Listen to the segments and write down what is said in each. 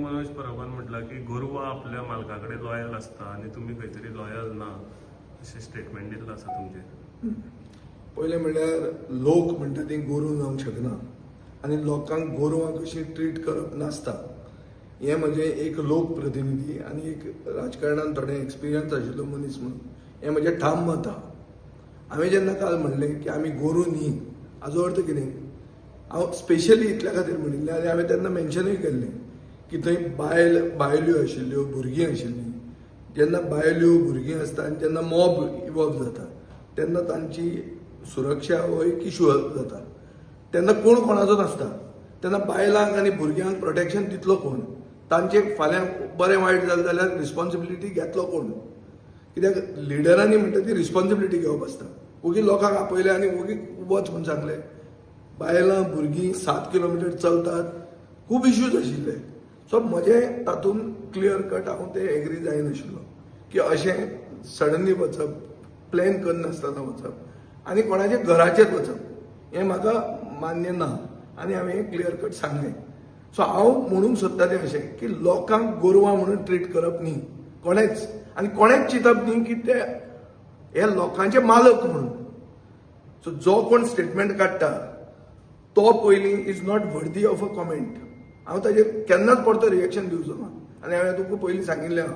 मनोज परबान म्हटलं की गोरवां आपल्या मालकाकडे लॉयल असता आणि तुम्ही खंयतरी लॉयल ना अशें स्टेटमेंट दिल्लें आसा तुमचें. पयलें म्हणल्यार लोक म्हणटा ती गोरू जावंक शकना आनी लोकांक गोरवां कशी ट्रीट करप नासता. हें म्हजें एक लोक प्रतिनिधी आनी एक राजकारणांत थोडें एक्सपिरियन्स आशिल्लो मनीस म्हणून हें म्हजें ठाम मत आहा. हांवें जेन्ना काल म्हणलें की आमी गोरू न्ही हाचो अर्थ कितें, हांव स्पेशली इतल्या खातीर म्हणिल्लें आनी हांवें तेन्ना मेन्शनूय केल्लें की थंय बायल्यो आशिल्ल्यो भुरगीं आशिल्लीं. जेन्ना बायल्यो भुरगीं आसता आनी जेन्ना मॉब इवॉल्व जाता तेन्ना तांची सुरक्षा हो एक इशू जाता. तेन्ना कोण कोणाचो नासता. तेन्ना बायलांक आनी भुरग्यांक प्रोटेक्शन दितलो कोण, तांचे फाल्यां बरें वायट जालें जाल्यार रिस्पॉन्सिबिलिटी घेतलो कोण. कित्याक लिडरांनी म्हणटा ती रिस्पॉन्सिबिलिटी घेवप आसता. ओगी लोकांक आपयलें आनी ओगी वच म्हूण सांगलें. बायलां भुरगीं 7 किलोमिटर चलतात, खूब इश्यूज आशिल्ले. सो म्हजें तातूंत क्लियर कट हांव तें एग्री जायनाशिल्लो की अशें सडनली वचप, प्लॅन करनासतना वचप आनी कोणाच्या घराचेर वचप हें म्हाका मान्य ना आनी हांवें हें क्लियर कट सांगलें. सो हांव म्हणूंक सोदतां तें अशें की लोकांक गोरवां म्हणून ट्रीट करप न्ही कोणेच, आनी कोणेच चिंतप न्ही की ते हे लोकांचे मालक म्हणून. सो जो कोण स्टेटमेंट काडटा तो पयलीं is not worthy of a comment. हांव ताजेर केन्नाच परतो रिएक्शन दिवचो ना आनी हांवें तुका पयलीं सांगिल्लें आहा.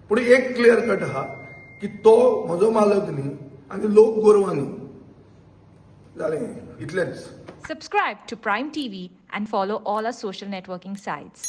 पूण एक क्लियर कट आहा की तो म्हजो मालक न्ही आनी लोक गोरवां न्ही. जालें, इतलेंच. Subscribe to Prime TV and follow all our social networking sites.